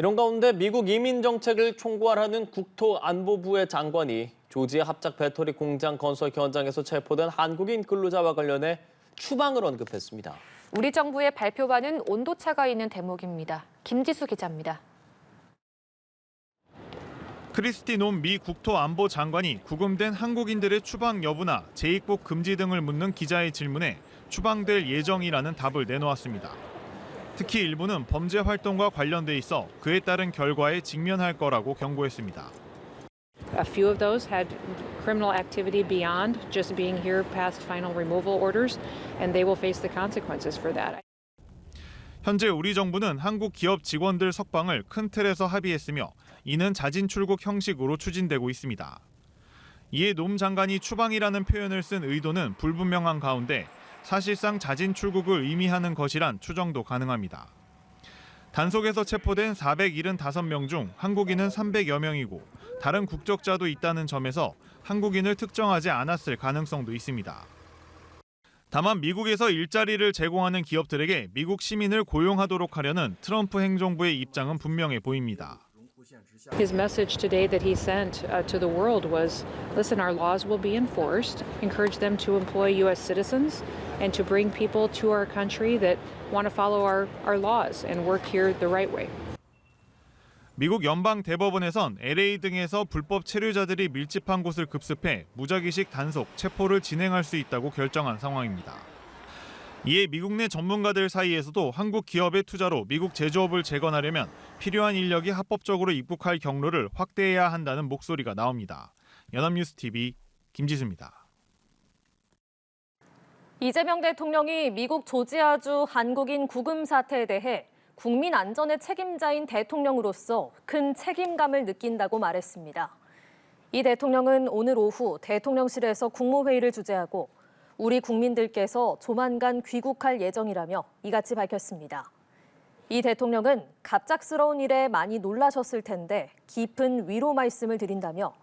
이런 가운데 미국 이민 정책을 총괄하는 국토안보부의 장관이 조지아 합작 배터리 공장 건설 현장에서 체포된 한국인 근로자와 관련해 추방을 언급했습니다. 우리 정부의 발표와는 온도차가 있는 대목입니다. 김지수 기자입니다. 크리스티 놈 미 국토안보 장관이 구금된 한국인들의 추방 여부나 재입국 금지 등을 묻는 기자의 질문에 추방될 예정이라는 답을 내놓았습니다. 특히 일부는 범죄 활동과 관련돼 있어 그에 따른 결과에 직면할 거라고 경고했습니다. A few of those had criminal activity beyond just being here past final removal orders, and they will face the consequences for that. 현재 우리 정부는 한국 기업 직원들 석방을 큰 틀에서 합의했으며 이는 자진 출국 형식으로 추진되고 있습니다. 이에 노 장관이 추방이라는 표현을 쓴 의도는 불분명한 가운데 사실상 자진 출국을 의미하는 것이란 추정도 가능합니다. 단속에서 체포된 475명 중 한국인은 300여 명이고 다른 국적자도 있다는 점에서 한국인을 특정하지 않았을 가능성도 있습니다. 다만 미국에서 일자리를 제공하는 기업들에게 미국 시민을 고용하도록 하려는 트럼프 행정부의 입장은 분명해 보입니다. His message today that he sent to the world was, listen, our laws will be enforced, encourage them to employ U.S. citizens, and to bring people to our country that want to follow our laws and work here the right way. 미국 연방 대법원에선 LA 등에서 불법 체류자들이 밀집한 곳을 급습해 무작위식 단속, 체포를 진행할 수 있다고 결정한 상황입니다. 이에 미국 내 전문가들 사이에서도 한국 기업의 투자로 미국 제조업을 재건하려면 필요한 인력이 합법적으로 입국할 경로를 확대해야 한다는 목소리가 나옵니다. 연합뉴스TV 김지수입니다. 이재명 대통령이 미국 조지아주 한국인 구금 사태에 대해 국민 안전의 책임자인 대통령으로서 큰 책임감을 느낀다고 말했습니다. 이 대통령은 오늘 오후 대통령실에서 국무회의를 주재하고 우리 국민들께서 조만간 귀국할 예정이라며 이같이 밝혔습니다. 이 대통령은 갑작스러운 일에 많이 놀라셨을 텐데 깊은 위로 말씀을 드린다며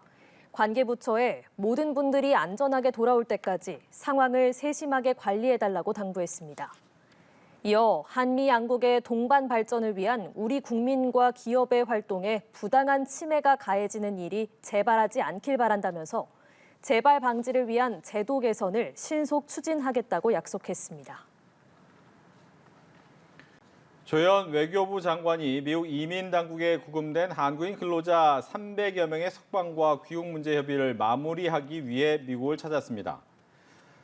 관계부처에 모든 분들이 안전하게 돌아올 때까지 상황을 세심하게 관리해달라고 당부했습니다. 이어 한미 양국의 동반 발전을 위한 우리 국민과 기업의 활동에 부당한 침해가 가해지는 일이 재발하지 않길 바란다면서 재발 방지를 위한 제도 개선을 신속 추진하겠다고 약속했습니다. 조현 외교부 장관이 미국 이민 당국에 구금된 한국인 근로자 300여 명의 석방과 귀국 문제 협의를 마무리하기 위해 미국을 찾았습니다.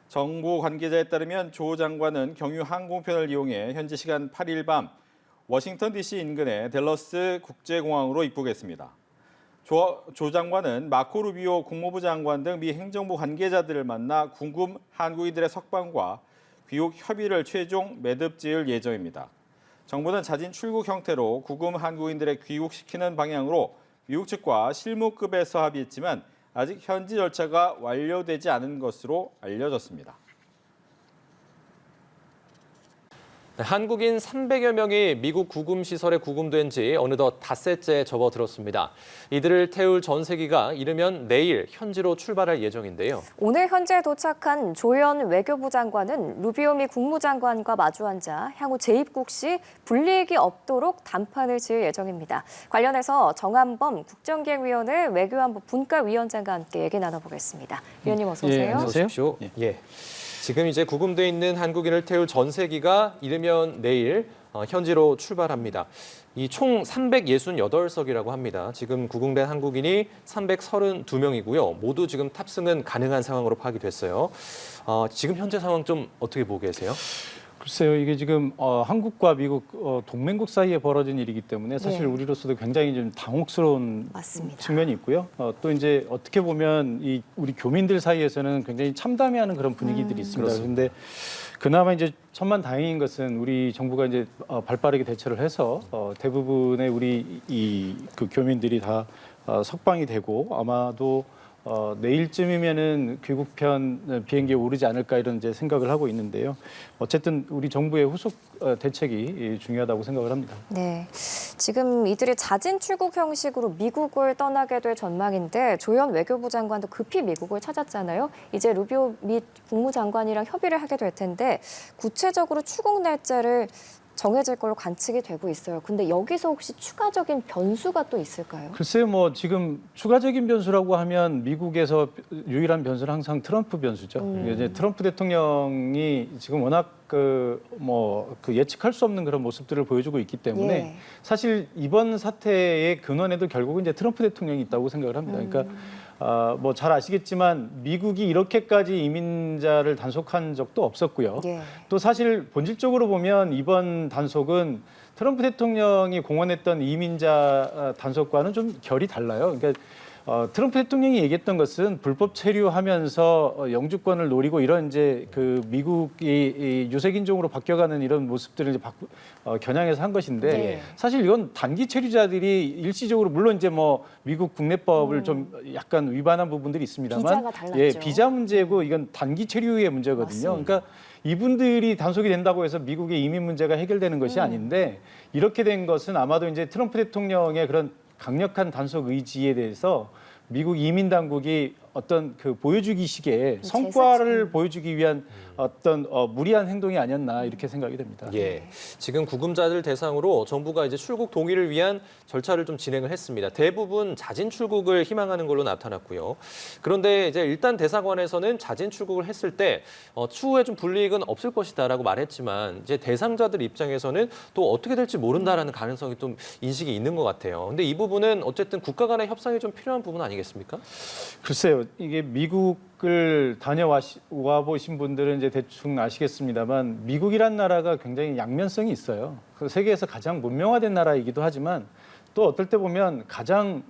정부 관계자에 따르면 조 장관은 경유 항공편을 이용해 현지 시간 8일 밤 워싱턴 DC 인근의 댈러스 국제공항으로 입국했습니다. 조 장관은 마코 루비오 국무부 장관 등 미 행정부 관계자들을 만나 구금 한국인들의 석방과 귀국 협의를 최종 매듭 지을 예정입니다. 정부는 자진 출국 형태로 구금 한국인들의 귀국시키는 방향으로 미국 측과 실무급에서 합의했지만 아직 현지 절차가 완료되지 않은 것으로 알려졌습니다. 한국인 300여 명이 미국 구금시설에 구금된 지 어느덧 닷새째 접어들었습니다. 이들을 태울 전세기가 이르면 내일 현지로 출발할 예정인데요. 오늘 현지에 도착한 조현 외교부 장관은 루비오 미 국무장관과 마주 앉아 향후 재입국 시 불이익이 없도록 담판을 지을 예정입니다. 관련해서 정한범 국정기획위원회 외교안보 분과위원장과 함께 얘기 나눠보겠습니다. 위원님 어서 오세요. 예, 어서 오십시오. 예. 지금 이제 구금돼 있는 한국인을 태울 전세기가 이르면 내일 현지로 출발합니다. 이 총 368석이라고 합니다. 지금 구금된 한국인이 332명이고요. 모두 지금 탑승은 가능한 상황으로 파악이 됐어요. 지금 현재 상황 좀 어떻게 보고 계세요? 글쎄요, 이게 지금 한국과 미국 동맹국 사이에 벌어진 일이기 때문에 사실 네. 우리로서도 굉장히 좀 당혹스러운 맞습니다. 측면이 있고요. 또 이제 어떻게 보면 이 우리 교민들 사이에서는 굉장히 참담해하는 그런 분위기들이 있습니다. 그런데 그나마 이제 천만다행인 것은 우리 정부가 이제 발빠르게 대처를 해서 대부분의 우리 그 교민들이 다 석방이 되고 아마도 내일쯤이면은 귀국편 비행기에 오르지 않을까 이런 이제 생각을 하고 있는데요. 어쨌든 우리 정부의 후속 대책이 중요하다고 생각을 합니다. 네, 지금 이들이 자진 출국 형식으로 미국을 떠나게 될 전망인데 조현 외교부 장관도 급히 미국을 찾았잖아요. 이제 루비오 미 국무장관이랑 협의를 하게 될 텐데 구체적으로 출국 날짜를 정해질 걸로 관측이 되고 있어요. 근데 여기서 혹시 추가적인 변수가 또 있을까요? 글쎄요, 뭐 지금 추가적인 변수라고 하면 미국에서 유일한 변수는 항상 트럼프 변수죠. 이제 트럼프 대통령이 지금 워낙 그 예측할 수 없는 그런 모습들을 보여주고 있기 때문에 예. 사실 이번 사태의 근원에도 결국은 이제 트럼프 대통령이 있다고 생각을 합니다. 그러니까 뭐 잘 아시겠지만 미국이 이렇게까지 이민자를 단속한 적도 없었고요. 예. 또 사실 본질적으로 보면 이번 단속은 트럼프 대통령이 공언했던 이민자 단속과는 좀 결이 달라요. 그러니까 트럼프 대통령이 얘기했던 것은 불법 체류하면서 영주권을 노리고 이런 이제 그 미국이 유색인종으로 바뀌어가는 이런 모습들을 이제 겨냥해서 한 것인데 네. 사실 이건 단기 체류자들이 일시적으로 물론 이제 뭐 미국 국내법을 좀 약간 위반한 부분들이 있습니다만 비자가 달랐죠. 예, 비자 문제고 이건 단기 체류의 문제거든요. 맞습니다. 그러니까 이분들이 단속이 된다고 해서 미국의 이민 문제가 해결되는 것이 아닌데 이렇게 된 것은 아마도 이제 트럼프 대통령의 그런 강력한 단속 의지에 대해서 미국 이민 당국이 어떤 그 보여주기 식의 성과를 보여주기 위한 어떤 무리한 행동이 아니었나 이렇게 생각이 됩니다. 예, 지금 구금자들 대상으로 정부가 이제 출국 동의를 위한 절차를 좀 진행을 했습니다. 대부분 자진 출국을 희망하는 걸로 나타났고요. 그런데 이제 일단 대사관에서는 자진 출국을 했을 때 추후에 좀 불이익은 없을 것이다라고 말했지만 이제 대상자들 입장에서는 또 어떻게 될지 모른다라는 가능성이 좀 인식이 있는 것 같아요. 근데 이 부분은 어쨌든 국가 간의 협상이 좀 필요한 부분 아니겠습니까? 글쎄요, 이게 미국을 다녀와 보신 분들은 이제 대충 아시겠습니다만 미국이란 나라가 굉장히 양면성이 있어요. 그 세계에서 가장 문명화된 나라이기도 하지만 또 어떨 때 보면 가장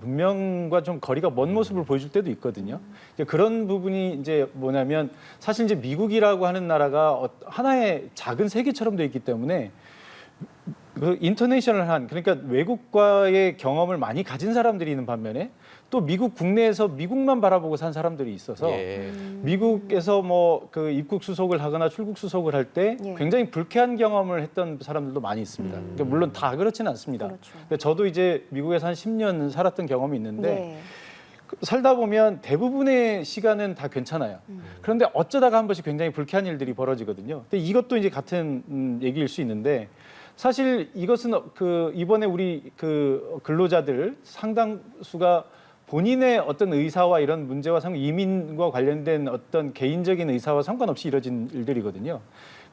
문명과 좀 거리가 먼 모습을 보여줄 때도 있거든요. 이제 그런 부분이 이제 뭐냐면 사실 이제 미국이라고 하는 나라가 하나의 작은 세계처럼 돼 있기 때문에 그 인터내셔널한 그러니까 외국과의 경험을 많이 가진 사람들이 있는 반면에 또 미국 국내에서 미국만 바라보고 산 사람들이 있어서 예. 미국에서 뭐 그 입국 수속을 하거나 출국 수속을 할 때 예. 굉장히 불쾌한 경험을 했던 사람들도 많이 있습니다. 그러니까 물론 다 그렇지는 않습니다. 그렇죠. 그러니까 저도 이제 미국에서 한 10년 살았던 경험이 있는데 네. 살다 보면 대부분의 시간은 다 괜찮아요. 그런데 어쩌다가 한 번씩 굉장히 불쾌한 일들이 벌어지거든요. 근데 이것도 이제 같은 얘기일 수 있는데 사실 이것은 그 이번에 우리 그 근로자들 상당수가 본인의 어떤 의사와 이런 문제와 이민과 관련된 어떤 개인적인 의사와 상관없이 이뤄진 일들이거든요.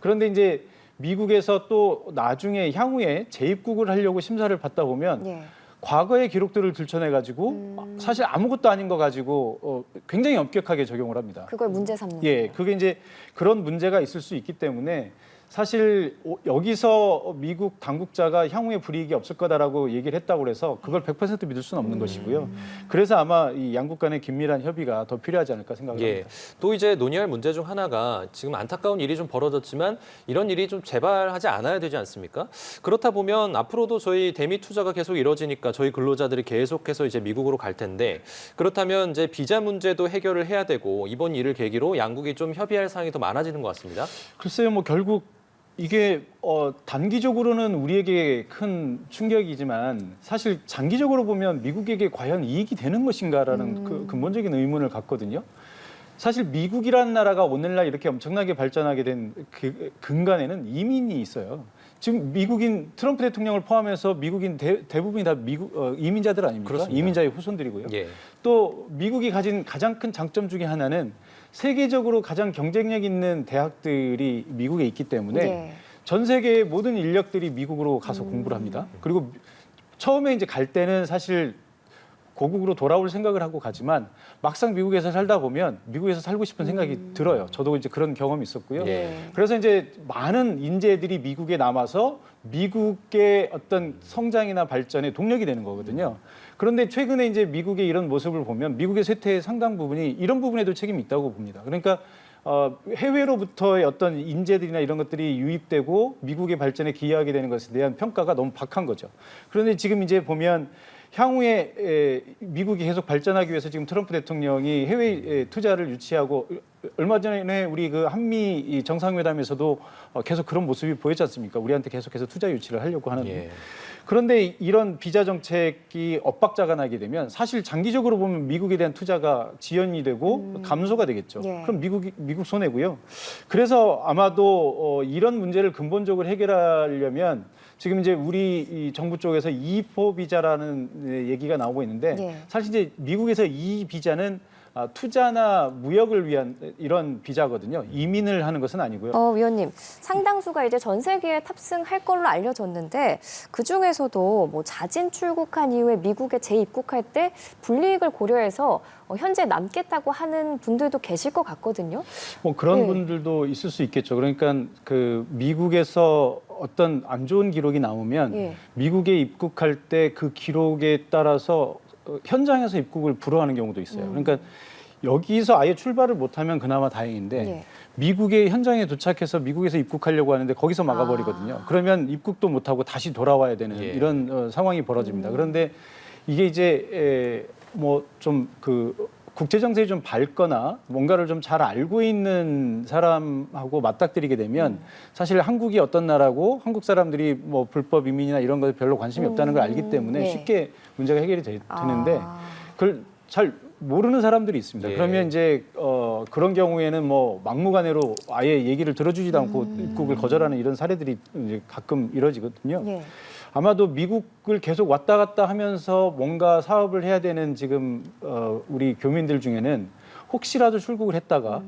그런데 이제 미국에서 또 나중에 향후에 재입국을 하려고 심사를 받다 보면 예. 과거의 기록들을 들춰내가지고 사실 아무것도 아닌 거 가지고 굉장히 엄격하게 적용을 합니다. 그걸 문제 삼는 예, 거예요. 그게 이제 그런 문제가 있을 수 있기 때문에 사실 여기서 미국 당국자가 향후에 불이익이 없을 거다라고 얘기를 했다고 해서 그걸 100% 믿을 수는 없는 것이고요. 그래서 아마 이 양국 간의 긴밀한 협의가 더 필요하지 않을까 생각을 예. 합니다. 또 이제 논의할 문제 중 하나가 지금 안타까운 일이 좀 벌어졌지만 이런 일이 좀 재발하지 않아야 되지 않습니까? 그렇다 보면 앞으로도 저희 대미 투자가 계속 이뤄지니까 저희 근로자들이 계속해서 이제 미국으로 갈 텐데 그렇다면 이제 비자 문제도 해결을 해야 되고 이번 일을 계기로 양국이 좀 협의할 사항이 더 많아지는 것 같습니다. 글쎄요, 뭐 결국 이게 단기적으로는 우리에게 큰 충격이지만 사실 장기적으로 보면 미국에게 과연 이익이 되는 것인가라는 그 근본적인 의문을 갖거든요. 사실 미국이라는 나라가 오늘날 이렇게 엄청나게 발전하게 된 그 근간에는 이민이 있어요. 지금 미국인 트럼프 대통령을 포함해서 미국인 대부분이 다 미국 이민자들 아닙니까? 그렇습니다. 이민자의 후손들이고요. 예. 또 미국이 가진 가장 큰 장점 중에 하나는 세계적으로 가장 경쟁력 있는 대학들이 미국에 있기 때문에 예. 전 세계의 모든 인력들이 미국으로 가서 공부를 합니다. 그리고 처음에 이제 갈 때는 사실 고국으로 돌아올 생각을 하고 가지만 막상 미국에서 살다 보면 미국에서 살고 싶은 생각이 들어요. 저도 이제 그런 경험이 있었고요. 예. 그래서 이제 많은 인재들이 미국에 남아서 미국의 어떤 성장이나 발전에 동력이 되는 거거든요. 그런데 최근에 이제 미국의 이런 모습을 보면 미국의 쇠퇴의 상당 부분이 이런 부분에도 책임이 있다고 봅니다. 그러니까 해외로부터의 어떤 인재들이나 이런 것들이 유입되고 미국의 발전에 기여하게 되는 것에 대한 평가가 너무 박한 거죠. 그런데 지금 이제 보면 향후에 미국이 계속 발전하기 위해서 지금 트럼프 대통령이 해외 투자를 유치하고 얼마 전에 우리 그 한미 정상회담에서도 계속 그런 모습이 보였지 않습니까? 우리한테 계속해서 투자 유치를 하려고 하는. 예. 그런데 이런 비자 정책이 엇박자가 나게 되면 사실 장기적으로 보면 미국에 대한 투자가 지연이 되고 감소가 되겠죠. 예. 그럼 미국 손해고요. 그래서 아마도 이런 문제를 근본적으로 해결하려면 지금 이제 우리 이 정부 쪽에서 E4 비자라는 얘기가 나오고 있는데 예. 사실 이제 미국에서 이 비자는 투자나 무역을 위한 이런 비자거든요. 이민을 하는 것은 아니고요. 위원님, 상당수가 이제 전세기에 탑승할 걸로 알려졌는데 그 중에서도 뭐 자진 출국한 이후에 미국에 재입국할 때 불이익을 고려해서 현재 남겠다고 하는 분들도 계실 것 같거든요. 뭐 그런 네. 분들도 있을 수 있겠죠. 그러니까 그 미국에서 어떤 안 좋은 기록이 나오면 예. 미국에 입국할 때 그 기록에 따라서 현장에서 입국을 불허하는 경우도 있어요. 그러니까 여기서 아예 출발을 못하면 그나마 다행인데 예. 미국의 현장에 도착해서 미국에서 입국하려고 하는데 거기서 막아버리거든요. 그러면 입국도 못하고 다시 돌아와야 되는 예. 이런 상황이 벌어집니다. 그런데 이게 이제 뭐 좀 그 국제 정세에 좀 밝거나 뭔가를 좀 잘 알고 있는 사람하고 맞닥뜨리게 되면 사실 한국이 어떤 나라고 한국 사람들이 뭐 불법 이민이나 이런 것에 별로 관심이 없다는 걸 알기 때문에 네. 쉽게 문제가 해결이 되는데 아. 그걸 잘 모르는 사람들이 있습니다. 예. 그러면 이제 그런 경우에는 뭐 막무가내로 아예 얘기를 들어주지도 않고 입국을 거절하는 이런 사례들이 이제 가끔 이뤄지거든요. 예. 아마도 미국을 계속 왔다 갔다 하면서 뭔가 사업을 해야 되는 지금 우리 교민들 중에는 혹시라도 출국을 했다가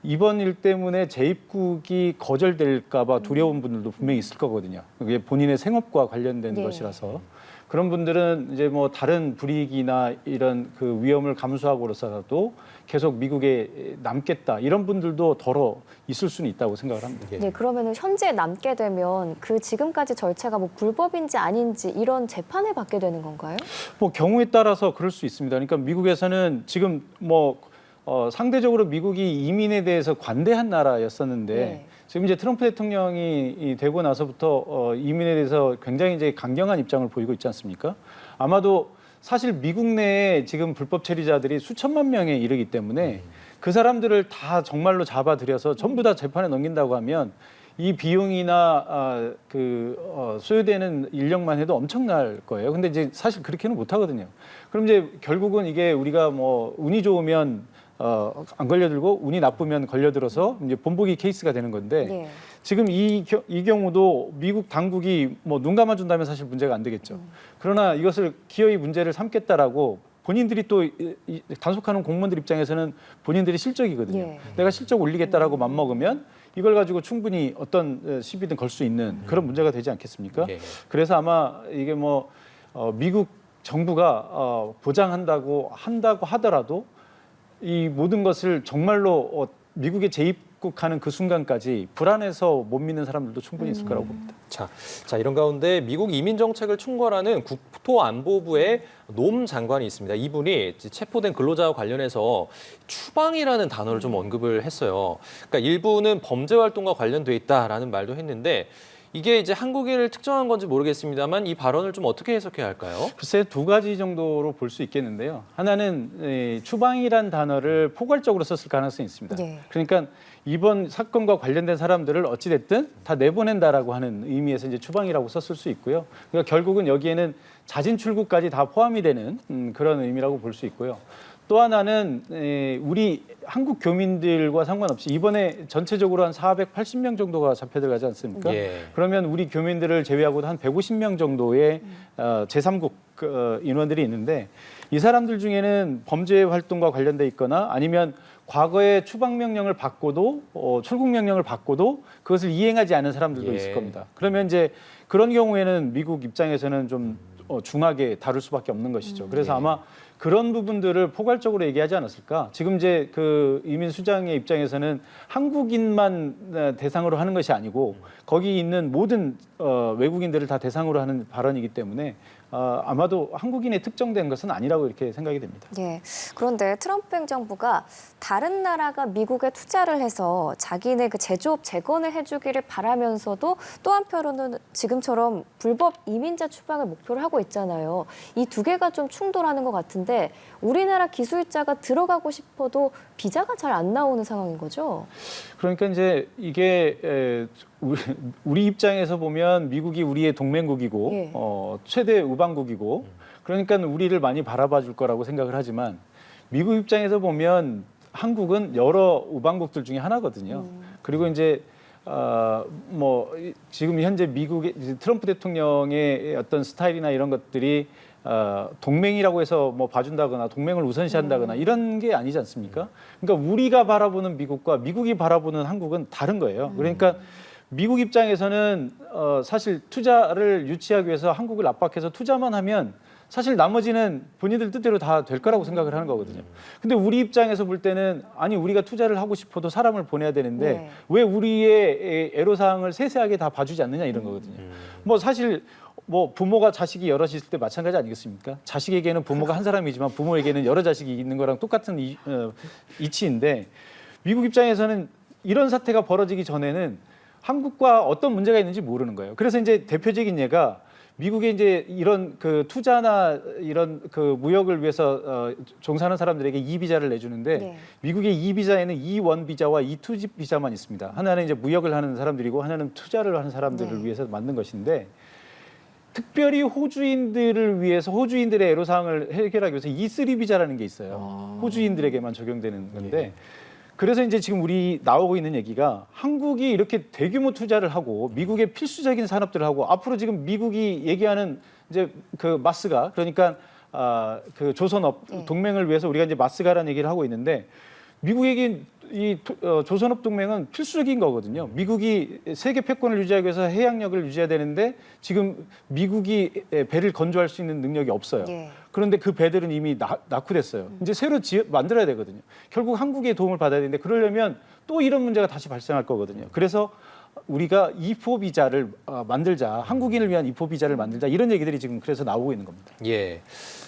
이번 일 때문에 재입국이 거절될까 봐 두려운 분들도 분명히 있을 거거든요. 그게 본인의 생업과 관련된 네. 것이라서 그런 분들은 이제 뭐 다른 불이익이나 이런 그 위험을 감수하고로서라도 계속 미국에 남겠다 이런 분들도 덜어 있을 수는 있다고 생각을 합니다. 예. 네, 그러면은 현재 남게 되면 그 지금까지 절차가 뭐 불법인지 아닌지 이런 재판을 받게 되는 건가요? 뭐 경우에 따라서 그럴 수 있습니다. 그러니까 미국에서는 지금 뭐 상대적으로 미국이 이민에 대해서 관대한 나라였었는데 네. 지금 이제 트럼프 대통령이 되고 나서부터 이민에 대해서 굉장히 이제 강경한 입장을 보이고 있지 않습니까? 아마도 사실 미국 내에 지금 불법 체류자들이 수천만 명에 이르기 때문에 그 사람들을 다 정말로 잡아들여서 전부 다 재판에 넘긴다고 하면 이 비용이나 소요되는 인력만 해도 엄청날 거예요. 근데 이제 사실 그렇게는 못 하거든요. 그럼 이제 결국은 이게 우리가 뭐 운이 좋으면 안 걸려들고 운이 나쁘면 걸려들어서 이제 본보기 케이스가 되는 건데 예. 지금 이 경우도 미국 당국이 뭐 눈 감아준다면 사실 문제가 안 되겠죠. 그러나 이것을 기어이 문제를 삼겠다라고 본인들이 또 단속하는 공무원들 입장에서는 본인들이 실적이거든요. 예. 내가 실적 올리겠다라고 맘먹으면 이걸 가지고 충분히 어떤 시비든 걸 수 있는 그런 문제가 되지 않겠습니까? 예. 그래서 아마 이게 뭐 미국 정부가 보장한다고 하더라도 이 모든 것을 정말로 미국에 재입국하는 그 순간까지 불안해서 못 믿는 사람들도 충분히 있을 거라고 봅니다. 자, 이런 가운데 미국 이민 정책을 충궐하는 국토안보부의 노 장관이 있습니다. 이분이 체포된 근로자와 관련해서 추방이라는 단어를 좀 언급을 했어요. 그러니까 일부는 범죄 활동과 관련돼 있다라는 말도 했는데 이게 이제 한국인을 특정한 건지 모르겠습니다만 이 발언을 좀 어떻게 해석해야 할까요? 글쎄 두 가지 정도로 볼 수 있겠는데요. 하나는 추방이란 단어를 포괄적으로 썼을 가능성이 있습니다. 네. 그러니까 이번 사건과 관련된 사람들을 어찌됐든 다 내보낸다라고 하는 의미에서 이제 추방이라고 썼을 수 있고요. 그러니까 결국은 여기에는 자진 출국까지 다 포함이 되는 그런 의미라고 볼 수 있고요. 또 하나는 우리 한국 교민들과 상관없이 이번에 전체적으로 한 480명 정도가 잡혀 들어가지 않습니까? 예. 그러면 우리 교민들을 제외하고도 한 150명 정도의 제3국 인원들이 있는데 이 사람들 중에는 범죄 활동과 관련돼 있거나 아니면 과거에 추방 명령을 받고도 출국 명령을 받고도 그것을 이행하지 않은 사람들도 예. 있을 겁니다. 그러면 이제 그런 경우에는 미국 입장에서는 좀 중하게 다룰 수밖에 없는 것이죠. 그래서 예. 아마 그런 부분들을 포괄적으로 얘기하지 않았을까? 지금 이제 그 이민 수장의 입장에서는 한국인만 대상으로 하는 것이 아니고 거기 있는 모든 외국인들을 다 대상으로 하는 발언이기 때문에 아마도 한국인에 특정된 것은 아니라고 이렇게 생각이 됩니다. 예. 그런데 트럼프 행정부가 다른 나라가 미국에 투자를 해서 자기네 그 제조업 재건을 해주기를 바라면서도 또 한편으로는 지금처럼 불법 이민자 추방을 목표로 하고 있잖아요. 이 두 개가 좀 충돌하는 것 같은데 우리나라 기술자가 들어가고 싶어도 비자가 잘 안 나오는 상황인 거죠? 그러니까 이제 이게 우리 입장에서 보면 미국이 우리의 동맹국이고 예. 최대 우방국이고 그러니까 우리를 많이 바라봐 줄 거라고 생각을 하지만 미국 입장에서 보면 한국은 여러 우방국들 중에 하나거든요. 그리고 이제 뭐 지금 현재 미국의 트럼프 대통령의 어떤 스타일이나 이런 것들이 동맹이라고 해서 뭐 봐준다거나 동맹을 우선시한다거나 이런 게 아니지 않습니까? 그러니까 우리가 바라보는 미국과 미국이 바라보는 한국은 다른 거예요. 그러니까 미국 입장에서는 사실 투자를 유치하기 위해서 한국을 압박해서 투자만 하면 사실 나머지는 본인들 뜻대로 다 될 거라고 생각을 하는 거거든요. 근데 우리 입장에서 볼 때는 아니 우리가 투자를 하고 싶어도 사람을 보내야 되는데 네. 왜 우리의 애로사항을 세세하게 다 봐주지 않느냐 이런 거거든요. 뭐 사실 뭐 부모가 자식이 여럿 있을 때 마찬가지 아니겠습니까? 자식에게는 부모가 한 사람이지만 부모에게는 여러 자식이 있는 거랑 똑같은 이치인데 미국 입장에서는 이런 사태가 벌어지기 전에는 한국과 어떤 문제가 있는지 모르는 거예요. 그래서 이제 대표적인 예가 미국에 이제 이런 그 투자나 이런 그 무역을 위해서 종사하는 사람들에게 E 비자를 내주는데 네. 미국의 E 비자에는 E1 비자와 E2 비자만 있습니다. 하나는 이제 무역을 하는 사람들이고 하나는 투자를 하는 사람들을 네. 위해서 만든 것인데 특별히 호주인들을 위해서 호주인들의 애로사항을 해결하기 위해서 E3 비자라는 게 있어요. 호주인들에게만 적용되는 건데 그래서 이제 지금 우리 나오고 있는 얘기가 한국이 이렇게 대규모 투자를 하고 미국의 필수적인 산업들을 하고 앞으로 지금 미국이 얘기하는 이제 그 마스가 그러니까 그 조선업 동맹을 위해서 우리가 이제 마스가라는 얘기를 하고 있는데 미국에게 이 조선업 동맹은 필수적인 거거든요. 미국이 세계 패권을 유지하기 위해서 해양력을 유지해야 되는데 지금 미국이 배를 건조할 수 있는 능력이 없어요. 예. 그런데 그 배들은 이미 낙후됐어요. 이제 새로 만들어야 되거든요. 결국 한국의 도움을 받아야 되는데 그러려면 또 이런 문제가 다시 발생할 거거든요. 그래서 우리가 E4 비자를 만들자, 한국인을 위한 E4 비자를 만들자 이런 얘기들이 지금 그래서 나오고 있는 겁니다. 예.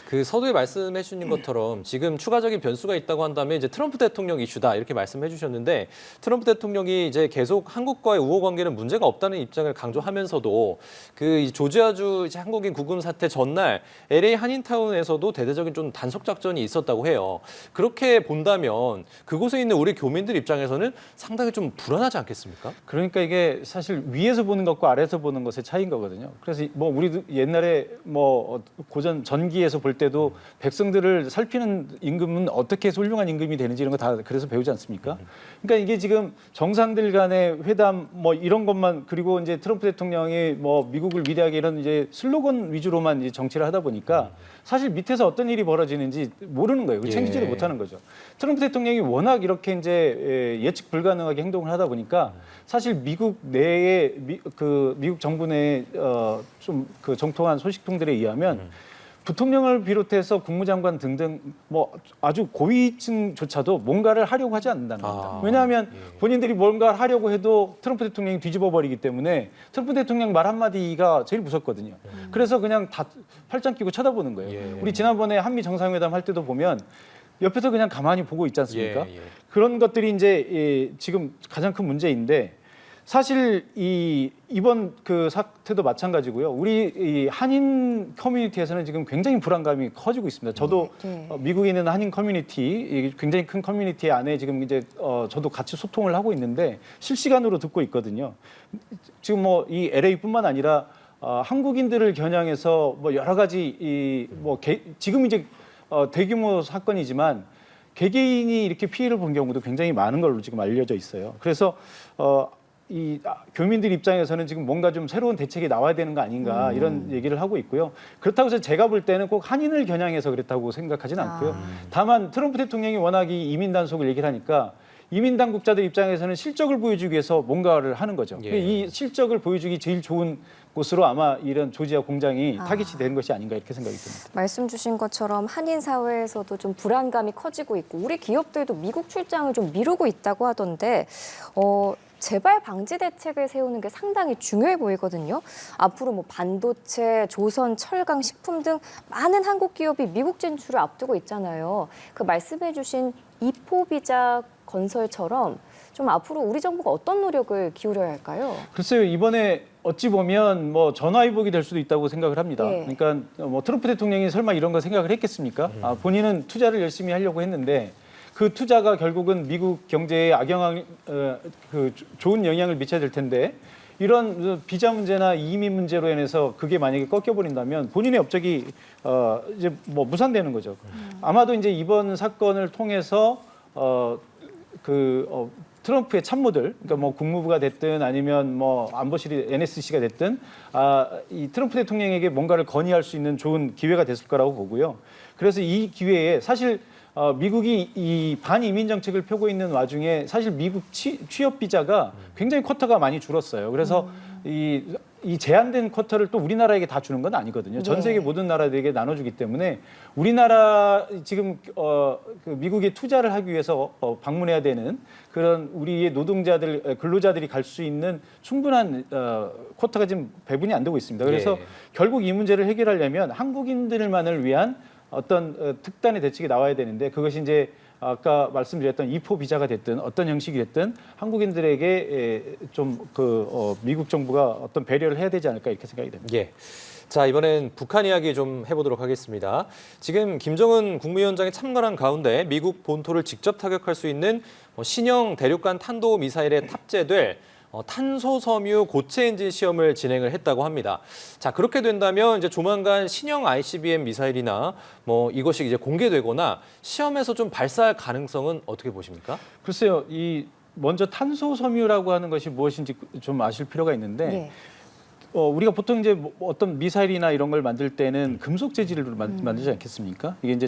그 서두에 말씀해 주신 것처럼 지금 추가적인 변수가 있다고 한다면 이제 트럼프 대통령 이슈다 이렇게 말씀해 주셨는데 트럼프 대통령이 이제 계속 한국과의 우호 관계는 문제가 없다는 입장을 강조하면서도 그 조지아주 이제 한국인 구금 사태 전날 LA 한인타운에서도 대대적인 좀 단속 작전이 있었다고 해요. 그렇게 본다면 그곳에 있는 우리 교민들 입장에서는 상당히 좀 불안하지 않겠습니까? 그러니까 이게 사실 위에서 보는 것과 아래에서 보는 것의 차이인 거거든요. 그래서 뭐 우리도 옛날에 뭐 고전 전기에서 볼 때도 백성들을 살피는 임금은 어떻게 해서 훌륭한 임금이 되는지 이런 거 다 그래서 배우지 않습니까? 그러니까 이게 지금 정상들 간의 회담 뭐 이런 것만 그리고 이제 트럼프 대통령이 뭐 미국을 위대하게 이런 이제 슬로건 위주로만 이제 정치를 하다 보니까 사실 밑에서 어떤 일이 벌어지는지 모르는 거예요. 챙기지를 못하는 거죠. 트럼프 대통령이 워낙 이렇게 이제 예측 불가능하게 행동을 하다 보니까 사실 미국 내에 미국 정부 내에 좀 그 정통한 소식통들에 의하면 부통령을 비롯해서 국무장관 등등 뭐 아주 고위층조차도 뭔가를 하려고 하지 않는다는 겁니다. 왜냐하면 본인들이 뭔가를 하려고 해도 트럼프 대통령이 뒤집어 버리기 때문에 트럼프 대통령 말 한마디가 제일 무섭거든요. 그래서 그냥 다 팔짱 끼고 쳐다보는 거예요. 우리 지난번에 한미 정상회담 할 때도 보면 옆에서 그냥 가만히 보고 있지 않습니까? 그런 것들이 이제 지금 가장 큰 문제인데 사실 이번 그 사태도 마찬가지고요. 우리 이 한인 커뮤니티에서는 지금 굉장히 불안감이 커지고 있습니다. 저도 미국에 있는 한인 커뮤니티, 굉장히 큰 커뮤니티 안에 지금 이제 저도 같이 소통을 하고 있는데 실시간으로 듣고 있거든요. 지금 뭐 이 LA뿐만 아니라 한국인들을 겨냥해서 뭐 여러 가지 지금 이제 대규모 사건이지만 개개인이 이렇게 피해를 본 경우도 굉장히 많은 걸로 지금 알려져 있어요. 그래서 이 교민들 입장에서는 지금 뭔가 좀 새로운 대책이 나와야 되는 거 아닌가 이런 얘기를 하고 있고요. 그렇다고 해서 제가 볼 때는 꼭 한인을 겨냥해서 그랬다고 생각하지는 않고요. 다만 트럼프 대통령이 워낙 이 이민 단속을 얘기를 하니까 이민 당국자들 입장에서는 실적을 보여주기 위해서 뭔가를 하는 거죠. 이 실적을 보여주기 제일 좋은 곳으로 아마 이런 조지아 공장이 타깃이 된 것이 아닌가 이렇게 생각이 듭니다. 말씀 주신 것처럼 한인 사회에서도 좀 불안감이 커지고 있고 우리 기업들도 미국 출장을 좀 미루고 있다고 하던데 재발 방지 대책을 세우는 게 상당히 중요해 보이거든요. 앞으로 뭐 반도체, 조선, 철강, 식품 등 많은 한국 기업이 미국 진출을 앞두고 있잖아요. 그 말씀해 주신 이포비자 건설처럼 좀 앞으로 우리 정부가 어떤 노력을 기울여야 할까요? 글쎄요, 이번에 어찌 보면 뭐 전화위복이 될 수도 있다고 생각을 합니다. 네. 그러니까 뭐 트럼프 대통령이 설마 이런 거 생각을 했겠습니까? 본인은 투자를 열심히 하려고 했는데 그 투자가 결국은 미국 경제에 좋은 영향을 미쳐야 될 텐데 이런 비자 문제나 이민 문제로 인해서 그게 만약에 꺾여버린다면 본인의 업적이 이제 뭐 무산되는 거죠. 아마도 이제 이번 사건을 통해서 트럼프의 참모들, 그러니까 뭐 국무부가 됐든 아니면 뭐 안보실이 NSC가 됐든 이 트럼프 대통령에게 뭔가를 건의할 수 있는 좋은 기회가 됐을 거라고 보고요. 그래서 이 기회에 사실 미국이 이 반이민 정책을 펴고 있는 와중에 사실 미국 취업 비자가 굉장히 쿼터가 많이 줄었어요. 그래서 이 제한된 쿼터를 또 우리나라에게 다 주는 건 아니거든요. 전 세계 모든 나라들에게 나눠주기 때문에 우리나라 지금 그 미국에 투자를 하기 위해서 방문해야 되는 그런 우리의 노동자들, 근로자들이 갈 수 있는 충분한 쿼터가 지금 배분이 안 되고 있습니다. 그래서 결국 이 문제를 해결하려면 한국인들만을 위한 어떤 특단의 대책이 나와야 되는데 그것이 이제 아까 말씀드렸던 이포 비자가 됐든 어떤 형식이 됐든 한국인들에게 좀 미국 정부가 어떤 배려를 해야 되지 않을까 이렇게 생각이 됩니다. 예. 자, 이번엔 북한 이야기 좀 해보도록 하겠습니다. 지금 김정은 국무위원장이 참관한 가운데 미국 본토를 직접 타격할 수 있는 신형 대륙간 탄도 미사일에 탑재될 탄소섬유 고체 엔진 시험을 진행을 했다고 합니다. 자, 그렇게 된다면 이제 조만간 신형 ICBM 미사일이나 뭐 이것이 이제 공개되거나 시험에서 좀 발사할 가능성은 어떻게 보십니까? 글쎄요, 먼저 탄소섬유라고 하는 것이 무엇인지 좀 아실 필요가 있는데 우리가 보통 이제 어떤 미사일이나 이런 걸 만들 때는 금속 재질로 만들지 않겠습니까? 이게 이제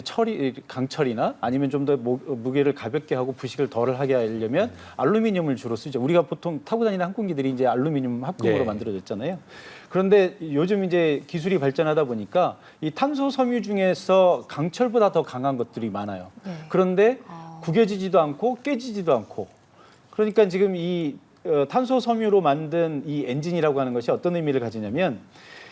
강철이나 아니면 좀 더 무게를 가볍게 하고 부식을 덜 하게 하려면 알루미늄을 주로 쓰죠. 우리가 보통 타고 다니는 항공기들이 이제 알루미늄 합금으로 만들어졌잖아요. 그런데 요즘 이제 기술이 발전하다 보니까 이 탄소 섬유 중에서 강철보다 더 강한 것들이 많아요. 그런데 구겨지지도 않고 깨지지도 않고 그러니까 지금 이 탄소 섬유로 만든 이 엔진이라고 하는 것이 어떤 의미를 가지냐면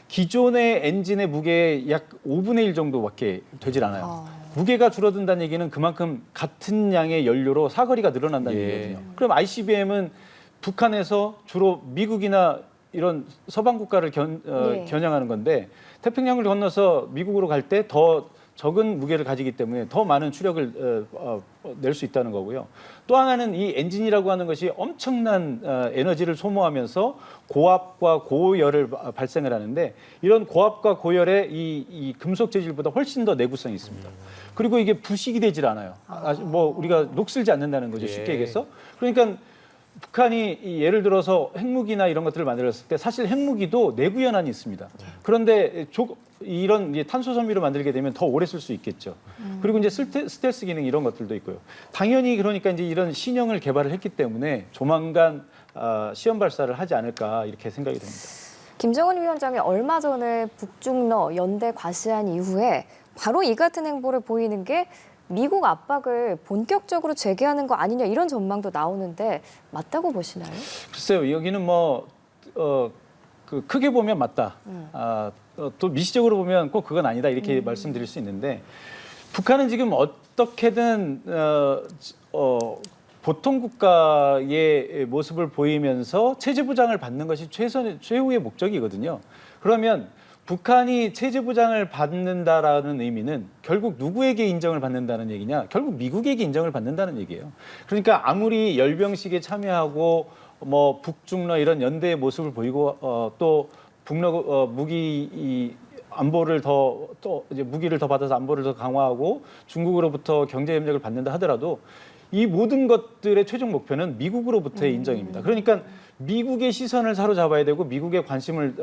기존의 엔진의 무게의 약 5분의 1 정도밖에 되질 않아요. 무게가 줄어든다는 얘기는 그만큼 같은 양의 연료로 사거리가 늘어난다는 얘기거든요. 그럼 ICBM은 북한에서 주로 미국이나 이런 서방 국가를 겨냥하는 건데 태평양을 건너서 미국으로 갈 때 더 적은 무게를 가지기 때문에 더 많은 추력을 낼 수 있다는 거고요. 또 하나는 이 엔진이라고 하는 것이 엄청난 에너지를 소모하면서 고압과 고열을 발생을 하는데 이런 고압과 고열의 이 금속 재질보다 훨씬 더 내구성이 있습니다. 그리고 이게 부식이 되질 않아요. 뭐 우리가 녹슬지 않는다는 거죠. 쉽게 얘기해서. 그러니까 북한이 예를 들어서 핵무기나 이런 것들을 만들었을 때 사실 핵무기도 내구연한이 있습니다. 그런데 이런 탄소 섬유로 만들게 되면 더 오래 쓸 수 있겠죠. 그리고 이제 스텔스 기능 이런 것들도 있고요. 당연히 그러니까 이제 이런 신형을 개발을 했기 때문에 조만간 시험 발사를 하지 않을까 이렇게 생각이 됩니다. 김정은 위원장이 얼마 전에 북중러 연대 과시한 이후에 바로 이 같은 행보를 보이는 게 미국 압박을 본격적으로 재개하는 거 아니냐 이런 전망도 나오는데 맞다고 보시나요? 글쎄요, 여기는 크게 보면 맞다. 또 미시적으로 보면 꼭 그건 아니다 이렇게 말씀드릴 수 있는데 북한은 지금 어떻게든 보통 국가의 모습을 보이면서 체제 보장을 받는 것이 최후의 목적이거든요. 그러면 북한이 체제 보장을 받는다라는 의미는 결국 누구에게 인정을 받는다는 얘기냐? 결국 미국에게 인정을 받는다는 얘기예요. 그러니까 아무리 열병식에 참여하고 뭐 북중러 이런 연대의 모습을 보이고 또 북러 무기 안보를 이제 무기를 더 받아서 안보를 더 강화하고 중국으로부터 경제 협력을 받는다 하더라도 이 모든 것들의 최종 목표는 미국으로부터의 인정입니다. 그러니까 미국의 시선을 사로잡아야 되고 미국의 관심을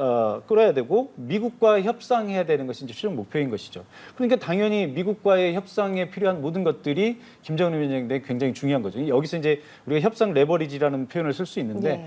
끌어야 되고 미국과 협상해야 되는 것이 이제 최종 목표인 것이죠. 그러니까 당연히 미국과의 협상에 필요한 모든 것들이 김정은 위원장에게 굉장히 중요한 거죠. 여기서 이제 우리가 협상 레버리지라는 표현을 쓸 수 있는데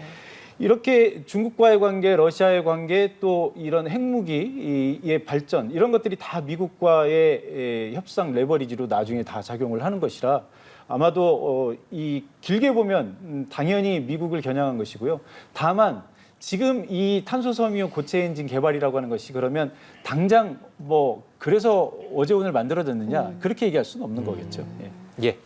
이렇게 중국과의 관계, 러시아의 관계, 또 이런 핵무기의 발전 이런 것들이 다 미국과의 협상 레버리지로 나중에 다 작용을 하는 것이라 아마도 이 길게 보면 당연히 미국을 겨냥한 것이고요. 다만 지금 이 탄소섬유 고체 엔진 개발이라고 하는 것이 그러면 당장 뭐 그래서 어제 오늘 만들어졌느냐 그렇게 얘기할 수는 없는 거겠죠. 예. 예,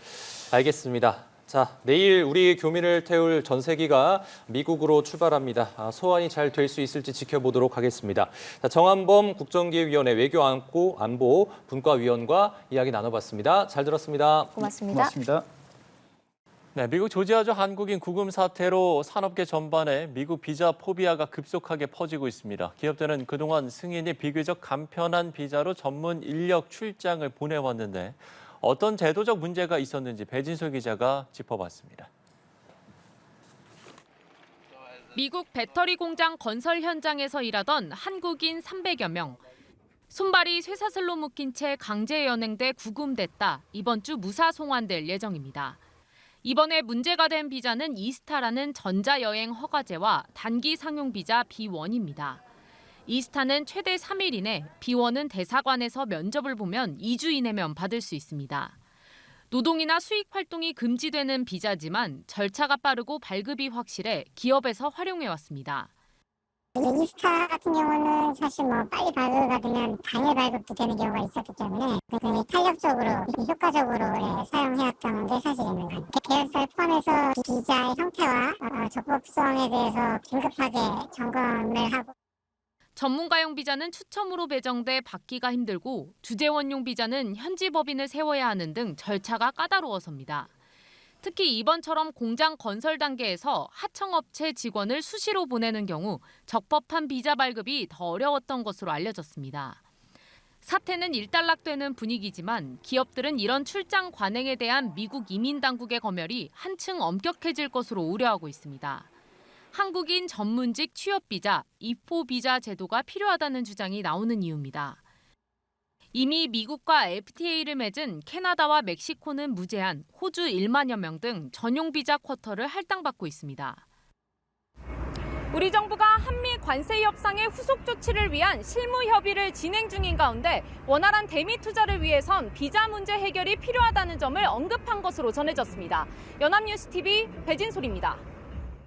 알겠습니다. 자, 내일 우리 교민을 태울 전세기가 미국으로 출발합니다. 소환이 잘 될 수 있을지 지켜보도록 하겠습니다. 자, 정한범 국정기획위원회 외교안보 분과위원과 이야기 나눠봤습니다. 잘 들었습니다. 고맙습니다. 고맙습니다. 네, 미국 조지아주 한국인 구금 사태로 산업계 전반에 미국 비자 포비아가 급속하게 퍼지고 있습니다. 기업들은 그동안 승인이 비교적 간편한 비자로 전문 인력 출장을 보내왔는데 어떤 제도적 문제가 있었는지 배진솔 기자가 짚어봤습니다. 미국 배터리 공장 건설 현장에서 일하던 한국인 300여 명. 손발이 쇠사슬로 묶인 채 강제 연행돼 구금됐다. 이번 주 무사 송환될 예정입니다. 이번에 문제가 된 비자는 이스타라는 전자여행 허가제와 단기 상용 비자 B1입니다. 이스타는 최대 3일 이내, B1은 대사관에서 면접을 보면 2주 이내면 받을 수 있습니다. 노동이나 수익 활동이 금지되는 비자지만 절차가 빠르고 발급이 확실해 기업에서 활용해왔습니다. 이스타 같은 경우는 사실 빨리 발급가 되면 당일 발급도 되는 경우가 있었기 때문에 굉장히 탄력적으로 효과적으로 사용해왔던 게 사실입니다. 계열사를 포함해서 비자의 형태와 적법성에 대해서 긴급하게 점검을 하고 전문가용 비자는 추첨으로 배정돼 받기가 힘들고 주재원용 비자는 현지 법인을 세워야 하는 등 절차가 까다로워서입니다. 특히 이번처럼 공장 건설 단계에서 하청업체 직원을 수시로 보내는 경우 적법한 비자 발급이 더 어려웠던 것으로 알려졌습니다. 사태는 일단락되는 분위기지만 기업들은 이런 출장 관행에 대한 미국 이민 당국의 검열이 한층 엄격해질 것으로 우려하고 있습니다. 한국인 전문직 취업 비자, 입호 비자 제도가 필요하다는 주장이 나오는 이유입니다. 이미 미국과 FTA를 맺은 캐나다와 멕시코는 무제한, 호주 1만여 명 등 전용 비자 쿼터를 할당받고 있습니다. 우리 정부가 한미 관세 협상의 후속 조치를 위한 실무 협의를 진행 중인 가운데 원활한 대미 투자를 위해선 비자 문제 해결이 필요하다는 점을 언급한 것으로 전해졌습니다. 연합뉴스TV 배진솔입니다.